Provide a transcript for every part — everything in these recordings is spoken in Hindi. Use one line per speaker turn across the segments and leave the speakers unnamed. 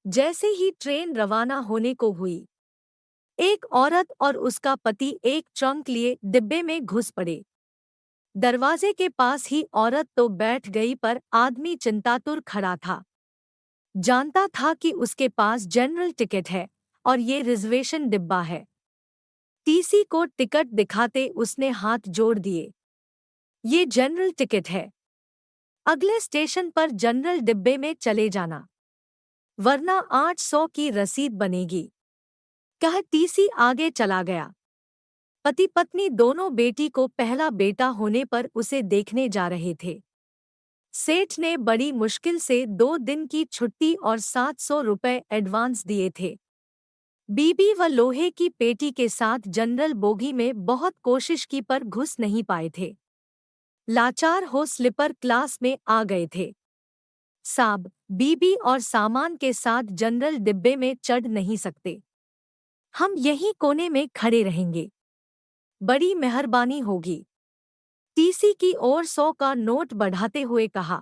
जैसे ही ट्रेन रवाना होने को हुई, एक औरत और उसका पति एक ट्रंक लिए डिब्बे में घुस पड़े। दरवाजे के पास ही औरत तो बैठ गई पर आदमी चिंतातुर खड़ा था। जानता था कि उसके पास जनरल टिकट है और ये रिजर्वेशन डिब्बा है। टीसी को टिकट दिखाते उसने हाथ जोड़ दिए। ये जनरल टिकट है। अगले स्टेशन पर जनरल डिब्बे में चले जाना, वरना 800 की रसीद बनेगी। कह टीसी आगे चला गया। पति पत्नी दोनों बेटी को पहला बेटा होने पर उसे देखने जा रहे थे। सेठ ने बड़ी मुश्किल से 2 दिन की छुट्टी और 700 रुपए एडवांस दिए थे। बीबी व लोहे की पेटी के साथ जनरल बोगी में बहुत कोशिश की पर घुस नहीं पाए थे। लाचार हो स्लीपर क्लास में आ गए थे। साब, बीबी और सामान के साथ जनरल डिब्बे में चढ़ नहीं सकते। हम यहीं कोने में खड़े रहेंगे। बड़ी मेहरबानी होगी। टीसी की ओर 100 का नोट बढ़ाते हुए कहा।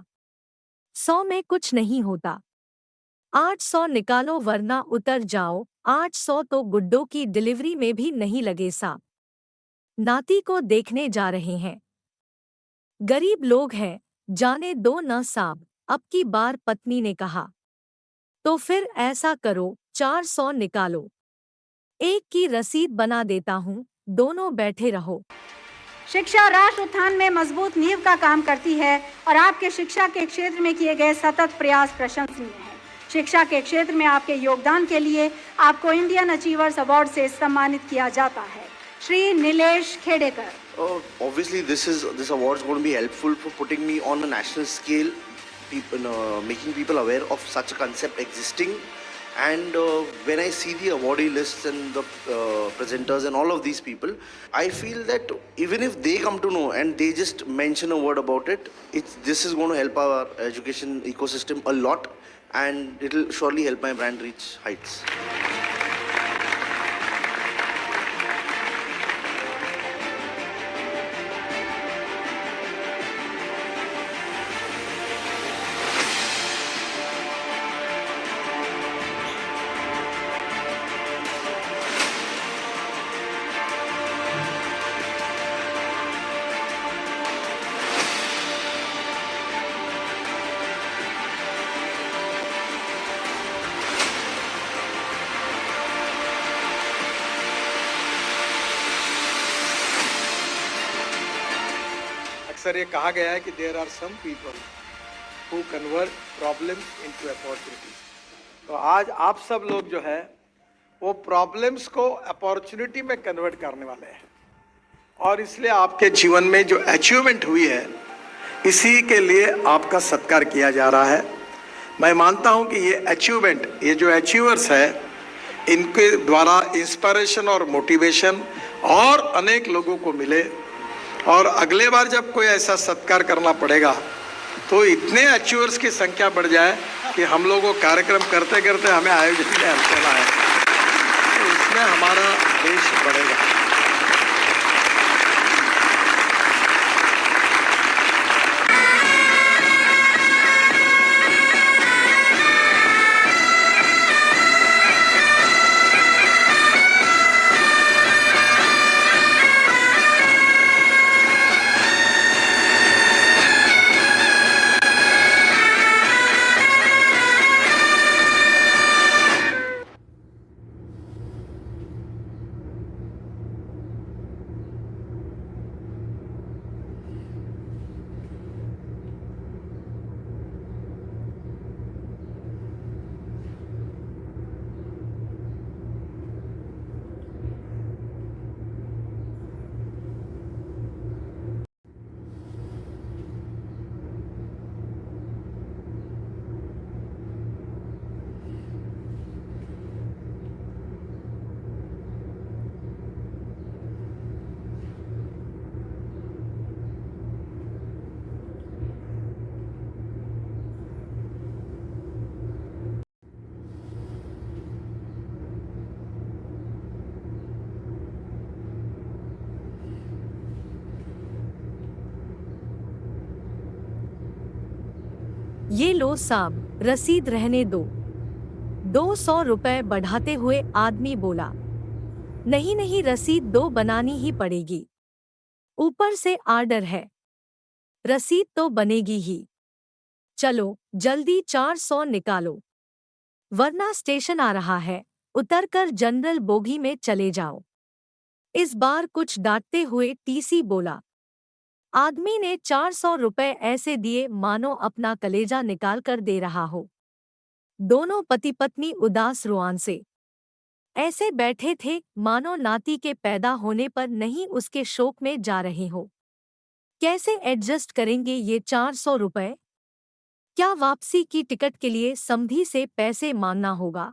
100 में कुछ नहीं होता। 800 निकालो वरना उतर जाओ। 800 तो गुड्डों की डिलीवरी में भी नहीं लगे साहब। नाती को देखने जा रहे हैं। गरीब लोग हैं, जाने दो न साहब। अब की बार पत्नी ने कहा। तो फिर ऐसा करो, 400 निकालो। एक की रसीद बना देता हूँ, दोनों बैठे रहो।
शिक्षा राष्ट्र उत्थान में मजबूत नींव का काम करती है और आपके शिक्षा के क्षेत्र में किए गए सतत प्रयास प्रशंसनीय हैं। शिक्षा के क्षेत्र में आपके योगदान के लिए आपको इंडियन अचीवर्स अवार्ड से सम्मानित किया जाता है। Shri Nilesh Khedekar.
Obviously, this award is going to be helpful for putting me on a national scale, making people aware of such a concept existing. And when I see the awardee lists and the presenters and all of these people, I feel that even if they come to know and they just mention a word about it, this is going to help our education ecosystem a lot, and it will surely help my brand reach heights.
अक्सर ये कहा गया है कि there are some people who convert problems into opportunities. तो आज आप सब लोग जो है वो प्रॉब्लम्स को अपॉर्चुनिटी में कन्वर्ट करने वाले हैं, और इसलिए आपके जीवन में जो अचीवमेंट हुई है इसी के लिए आपका सत्कार किया जा रहा है। मैं मानता हूं कि ये अचीवमेंट, ये जो अचीवर्स है, इनके द्वारा इंस्पिरेशन और मोटिवेशन और अनेक लोगों को मिले, और अगले बार जब कोई ऐसा सत्कार करना पड़ेगा तो इतने अचीवर्स की संख्या बढ़ जाए कि हम लोगों को कार्यक्रम करते करते हमें आयोजन में चलना है, तो इसमें हमारा देश बढ़ेगा।
ये लो साब, रसीद रहने दो। ₹200 बढ़ाते हुए आदमी बोला। नहीं नहीं, रसीद 2 बनानी ही पड़ेगी। ऊपर से आर्डर है, रसीद तो बनेगी ही। चलो जल्दी 400 निकालो, वरना स्टेशन आ रहा है, उतरकर जनरल बोगी में चले जाओ। इस बार कुछ डांटते हुए टीसी बोला। आदमी ने ₹400 ऐसे दिए मानो अपना कलेजा निकाल कर दे रहा हो। दोनों पति पत्नी उदास रुआन से ऐसे बैठे थे मानो नाती के पैदा होने पर नहीं उसके शोक में जा रहे हो। कैसे एडजस्ट करेंगे ये ₹400? क्या वापसी की टिकट के लिए समधी से पैसे मांगना होगा?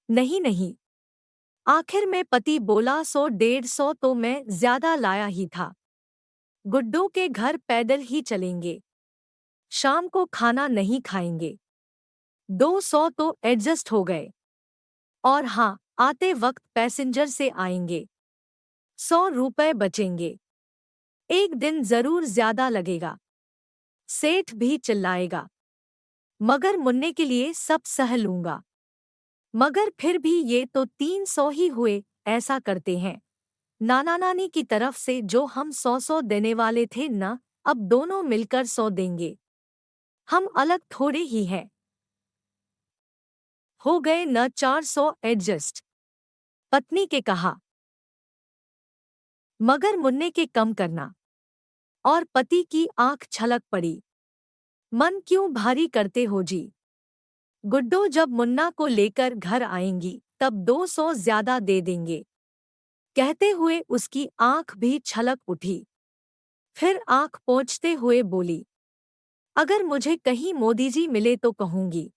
नहीं नहीं, आखिर में पति बोला 100-150 तो मैं ज्यादा लाया ही था। गुड्डो के घर पैदल ही चलेंगे, शाम को खाना नहीं खाएंगे। 200 तो एडजस्ट हो गए। और हाँ, आते वक्त पैसेंजर से आएंगे, ₹100 बचेंगे। एक दिन जरूर ज्यादा लगेगा। सेठ भी चिल्लाएगा, मगर मुन्ने के लिए सब सह लूंगा। मगर फिर भी ये तो 300 ही हुए। ऐसा करते हैं, नाना नानी की तरफ से जो हम 100 देने वाले थे न, अब दोनों मिलकर 100 देंगे। हम अलग थोड़े ही हैं। हो गए न 400 एडजस्ट। पत्नी के कहा, मगर मुन्ने के कम करना। और पति की आंख छलक पड़ी। मन क्यों भारी करते हो जी? गुड्डो जब मुन्ना को लेकर घर आएंगी तब 200 ज्यादा दे देंगे। कहते हुए उसकी आंख भी छलक उठी। फिर आंख पोंछते हुए बोली, अगर मुझे कहीं मोदी जी मिले तो कहूंगी,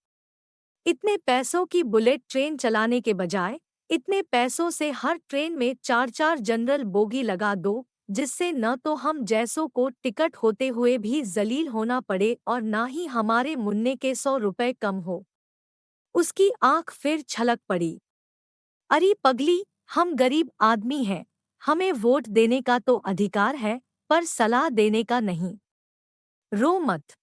इतने पैसों की बुलेट ट्रेन चलाने के बजाय इतने पैसों से हर ट्रेन में 4-4 जनरल बोगी लगा दो, जिससे न तो हम जैसों को टिकट होते हुए भी जलील होना पड़े और ना ही हमारे मुन्ने के ₹100 कम हो। उसकी आंख फिर छलक पड़ी। अरे पगली, हम गरीब आदमी हैं, हमें वोट देने का तो अधिकार है, पर सलाह देने का नहीं। रो मत।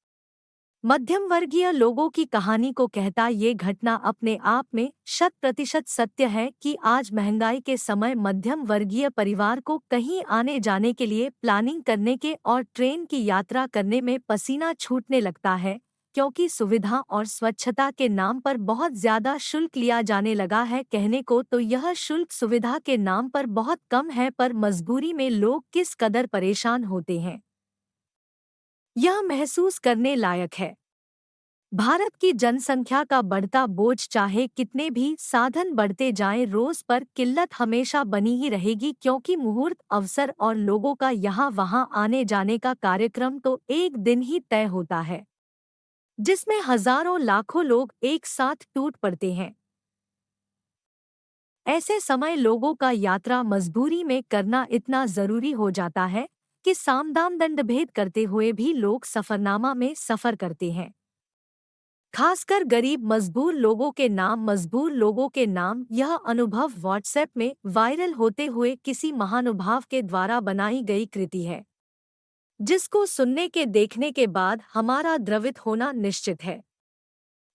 मध्यम वर्गीय लोगों की कहानी को कहता ये घटना अपने आप में 100% सत्य है कि आज महंगाई के समय मध्यम वर्गीय परिवार को कहीं आने जाने के लिए प्लानिंग करने के और ट्रेन की यात्रा करने में पसीना छूटने लगता है, क्योंकि सुविधा और स्वच्छता के नाम पर बहुत ज्यादा शुल्क लिया जाने लगा है। कहने को तो यह शुल्क सुविधा के नाम पर बहुत कम है, पर मजबूरी में लोग किस कदर परेशान होते हैं, यह महसूस करने लायक है। भारत की जनसंख्या का बढ़ता बोझ, चाहे कितने भी साधन बढ़ते जाएं, रोज पर किल्लत हमेशा बनी ही रहेगी, क्योंकि मुहूर्त अवसर और लोगों का यहाँ वहाँ आने जाने का कार्यक्रम तो एक दिन ही तय होता है, जिसमें हजारों लाखों लोग एक साथ टूट पड़ते हैं। ऐसे समय लोगों का यात्रा मजबूरी में करना इतना जरूरी हो जाता है कि सामदाम दंडभेद करते हुए भी लोग सफरनामा में सफर करते हैं। खासकर गरीब मजबूर लोगों के नाम यह अनुभव व्हाट्सएप में वायरल होते हुए किसी महानुभाव के द्वारा बनाई गई कृति है, जिसको सुनने के देखने के बाद हमारा द्रवित होना निश्चित है।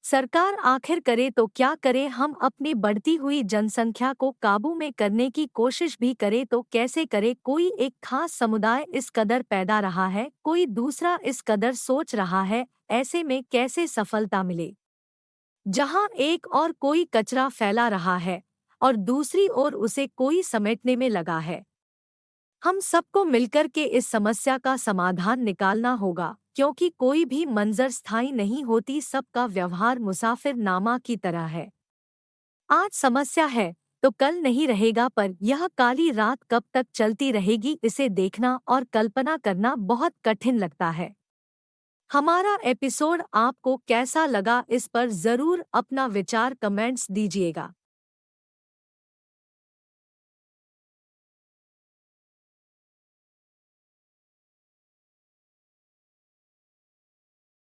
सरकार आखिर करे तो क्या करे? हम अपनी बढ़ती हुई जनसंख्या को काबू में करने की कोशिश भी करे तो कैसे करे? कोई एक खास समुदाय इस कदर पैदा रहा है, कोई दूसरा इस कदर सोच रहा है, ऐसे में कैसे सफलता मिले? जहां एक और कोई कचरा फैला रहा है और दूसरी ओर उसे कोई समेटने में लगा है। हम सबको मिलकर के इस समस्या का समाधान निकालना होगा, क्योंकि कोई भी मंजर स्थायी नहीं होती, सबका व्यवहार मुसाफिरनामा की तरह है। आज समस्या है तो कल नहीं रहेगा, पर यह काली रात कब तक चलती रहेगी, इसे देखना और कल्पना करना बहुत कठिन लगता है। हमारा एपिसोड आपको कैसा लगा, इस पर जरूर अपना विचार कमेंट्स दीजिएगा।